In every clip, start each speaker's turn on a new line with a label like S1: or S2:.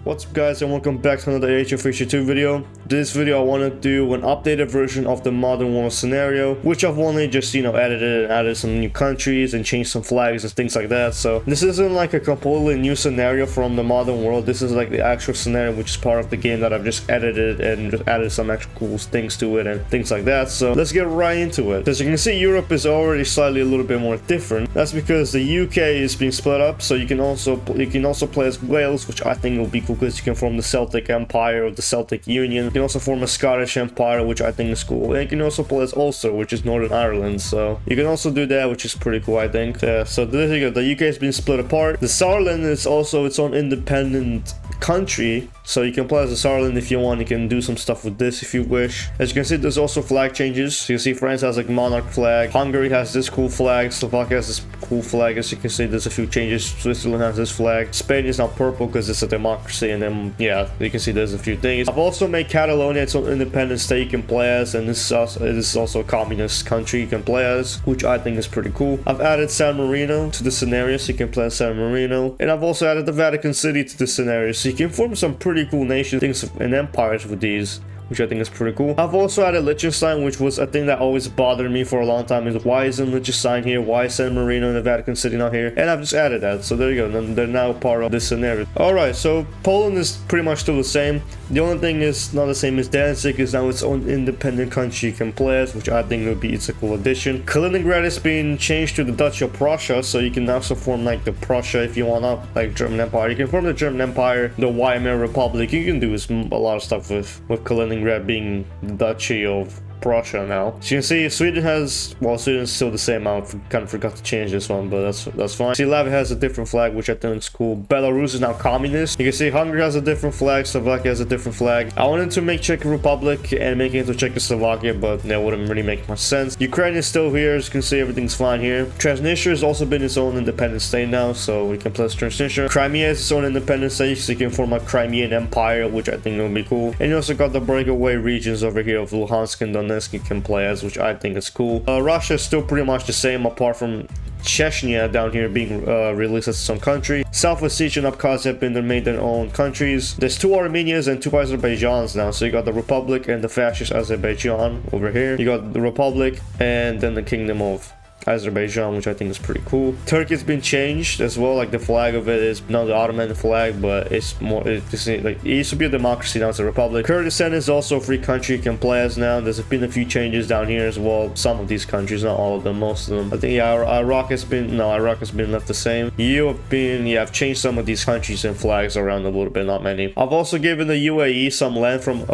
S1: What's up guys, and welcome back to another AOH2 video. This video I want to do an updated version of the modern world scenario, which I've only just edited and added some new countries and changed some flags and things like that. So this isn't like a completely new scenario from the modern world. This is like the actual scenario which is part of the game that I've just edited and just added some extra cool things to it and things like that. So let's get right into it. As you can see, Europe is already slightly a little bit more different. That's because the UK is being split up, so you can also play as Wales, which I think will be cool because you can form the Celtic Empire or the Celtic Union. You can also form a Scottish Empire, which I think is cool. And you can also play as Ulster, which is Northern Ireland. So you can also do that, which is pretty cool, I think. So there you go. The UK has been split apart. The Saarland is also its own independent country, so you can play as the Saarland if you want. You can do some stuff with this if you wish. As you can see, there's also flag changes. So you can see France has like monarch flag, Hungary has this cool flag, Slovakia has this cool flag. As you can see, there's a few changes. Switzerland has this flag, Spain is now purple because it's a democracy, and then yeah, you can see there's a few things. I've also made Catalonia its own independent state you can play as, and this is also a communist country you can play as, which I think is pretty cool. I've added San Marino to the scenario, so you can play as San Marino, and I've also added the Vatican City to the scenario, so you can form some pretty cool nations, things, and empires with these, which I think is pretty cool. I've also added Liechtenstein, which was a thing that always bothered me for a long time. Is why isn't Liechtenstein here? Why is San Marino and the Vatican City not here? And I've just added that. So there you go. And they're now part of this scenario. Alright, so Poland is pretty much still the same. The only thing is not the same as Danzig is now its own independent country you can play as, which I think would be it's a cool addition. Kaliningrad is being changed to the Duchy of Prussia, so you can also form like the Prussia if you want, not like German Empire. You can form the German Empire, the Weimar Republic. You can do a lot of stuff with Kaliningrad being the Duchy of Prussia now. So you can see Sweden has, well, Sweden's still the same. I kind of forgot to change this one, but that's fine. See, Latvia has a different flag, which I think is cool. Belarus is now communist. You can see Hungary has a different flag, Slovakia has a different flag. I wanted to make Czech Republic and make it into Czechoslovakia, but that wouldn't really make much sense. Ukraine is still here. As you can see, everything's fine here. Transnistria has also been its own independent state now, so we can play as Transnistria. Crimea is its own independent state, so you can form a Crimean Empire, which I think will be cool. And you also got the breakaway regions over here of Luhansk and Donetsk you can play as, which I think is cool. Russia is still pretty much the same, apart from Chechnya down here being released as its own country. South Ossetia and Abkhazia have been made their own countries. There's two Armenias and two Azerbaijans now. So you got the Republic and the fascist Azerbaijan over here. You got the Republic and then the Kingdom of Azerbaijan, which I think is pretty cool. Turkey's been changed as well. Like the flag of it is not the Ottoman flag, but it's more, it's like it used to be a democracy, now it's a republic. Kurdistan is also a free country you can play as now. There's been a few changes down here as well. Some of these countries, not all of them, most of them. I think yeah, Iraq has been left the same. I've changed some of these countries and flags around a little bit, not many. I've also given the UAE some land from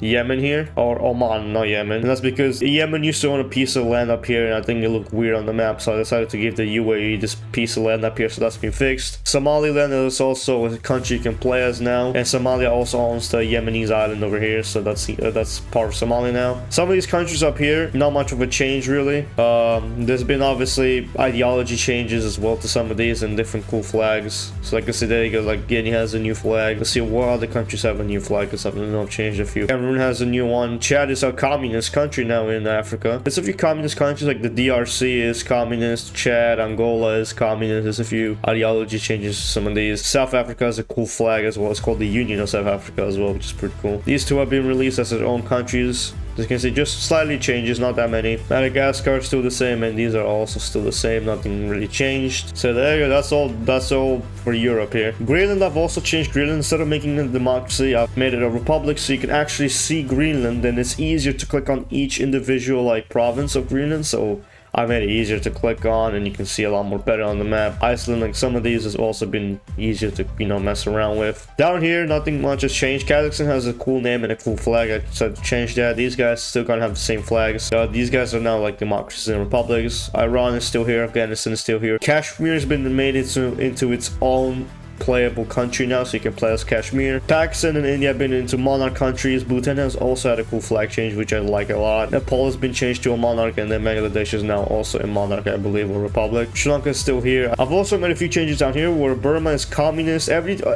S1: Yemen here, or Oman, not Yemen. And that's because Yemen used to own a piece of land up here, and I think it looked weird on the map, so I decided to give the UAE this piece of land up here, so that's been fixed. Somaliland is also a country you can play as now, and Somalia also owns the Yemenis island over here, so that's part of Somalia now. Some of these countries up here, not much of a change really. There's been obviously ideology changes as well to some of these and different cool flags. So like I said, there you go, like Guinea has a new flag. Let's see what other countries have a new flag, because I've changed a few. Cameroon has a new one. Chad is a communist country now in Africa. There's a few communist countries like the DRC is communist, Chad, Angola is communist. There's a few ideology changes to some of these. South Africa has a cool flag as well. It's called the Union of South Africa as well, which is pretty cool. These two have been released as their own countries. As you can see, just slightly changes, not that many. Madagascar is still the same, and these are also still the same. Nothing really changed. So there you go. That's all for Europe here. Greenland, I've also changed Greenland. Instead of making it a democracy, I've made it a republic, so you can actually see Greenland, and it's easier to click on each individual like province of Greenland. So I made it easier to click on, and you can see a lot more better on the map. Iceland, like some of these, has also been easier to, mess around with. Down here, nothing much has changed. Kazakhstan has a cool name and a cool flag. I decided to change that. These guys still gonna have the same flags. These guys are now like democracies and republics. Iran is still here. Afghanistan is still here. Kashmir has been made into its own playable country now, so you can play as Kashmir. Pakistan and India have been into monarch countries. Bhutan has also had a cool flag change, which I like a lot. Nepal has been changed to a monarch, and then Bangladesh is now also a monarch, I believe, or republic. Sri Lanka is still here. I've also made a few changes down here where Burma is communist.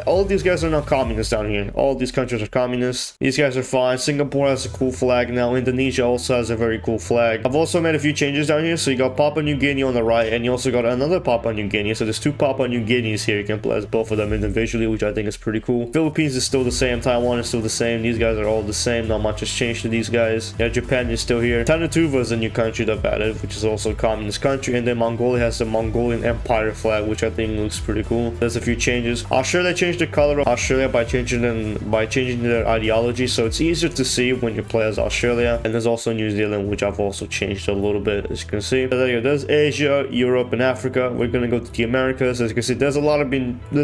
S1: All of these guys are now communist down here. All of these countries are communist. These guys are fine. Singapore has a cool flag now. Indonesia also has a very cool flag. I've also made a few changes down here. So you got Papua New Guinea on the right, and you also got another Papua New Guinea. So there's two Papua New Guineas here. You can play as both of them individually, which I think is pretty cool. Philippines is still the same. Taiwan is still the same. These guys are all the same. Not much has changed to these guys. Yeah, Japan is still here. Tanatuva is a new country they've added, which is also a communist country. And then Mongolia has the Mongolian Empire flag, which I think looks pretty cool. There's a few changes. Australia changed the color of Australia by changing their ideology, so it's easier to see when you play as Australia. And there's also New Zealand, which I've also changed a little bit, as you can see. So there you go. There's Asia, Europe, and Africa. We're gonna go to the Americas. As you can see, there's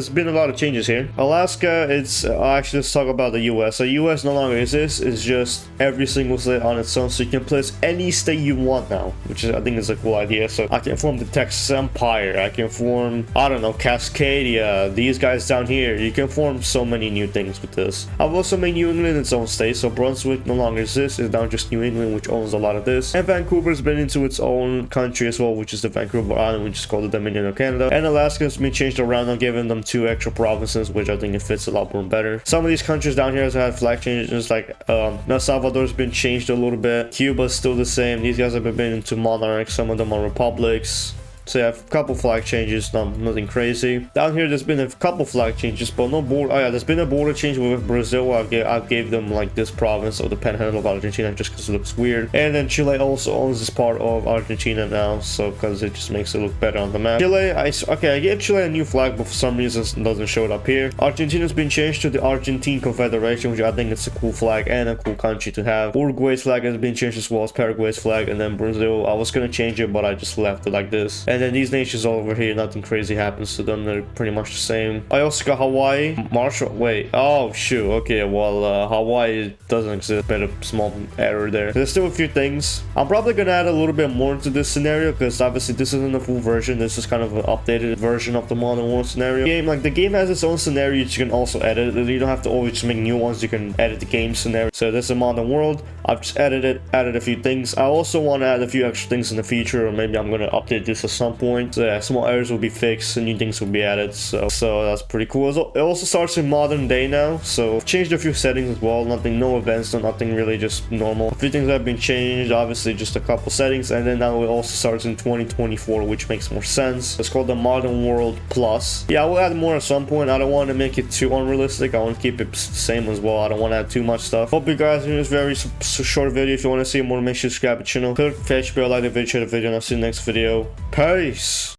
S1: been a lot of changes here. Alaska, it's actually, let's talk about the US. So US no longer exists. It's just every single state on its own, so you can place any state you want now, which is, I think, is a cool idea. So I can form the Texas Empire. I can form, I don't know, Cascadia. These guys down here. You can form so many new things with this. I've also made New England its own state, so Brunswick no longer exists. It's now just New England, which owns a lot of this. And Vancouver's been into its own country as well, which is the Vancouver Island, which is called the Dominion of Canada. And Alaska's been changed around and giving them 2 extra provinces, which I think it fits a lot more better. Some of these countries down here have had flag changes, like El Salvador's been changed a little bit. Cuba's still the same. These guys have been into monarchs. Some of them are republics. So yeah, a couple flag changes, nothing crazy. Down here, there's been a couple flag changes, but no border. Oh yeah, there's been a border change with Brazil. I gave them like this province of the Panhandle of Argentina just because it looks weird. And then Chile also owns this part of Argentina now, so because it just makes it look better on the map. Chile, I gave Chile a new flag, but for some reason it doesn't show it up here. Argentina's been changed to the Argentine Confederation, which I think it's a cool flag and a cool country to have. Uruguay's flag has been changed as well as Paraguay's flag, and then Brazil, I was gonna change it, but I just left it like this. And then these nations all over here, nothing crazy happens to them. They're pretty much the same. I also got Hawaii. Marshall. Wait. Oh, shoot. Okay, well, Hawaii doesn't exist. Bit of small error there. There's still a few things. I'm probably gonna add a little bit more into this scenario because obviously this isn't a full version. This is kind of an updated version of the Modern War scenario. The game has its own scenario. You can also edit it. You don't have to always just make new ones. You can edit the game scenario. So this is a Modern World. I've just added a few things. I also want to add a few extra things in the future, or maybe I'm gonna update this at some point. So yeah, small errors will be fixed and new things will be added. So that's pretty cool. It also starts in modern day now. So I've changed a few settings as well. No events, nothing really, just normal. A few things have been changed, obviously just a couple settings, and then now it also starts in 2024, which makes more sense. It's called the Modern World Plus. Yeah, I will add more at some point. I don't want to make it too unrealistic. I want to keep it the same as well. I don't want to add too much stuff. Hope you guys enjoyed this very short video. If you want to see more, make sure to subscribe to the channel. Click the bell, like the video, share the video, and I'll see you in the next video. Peace!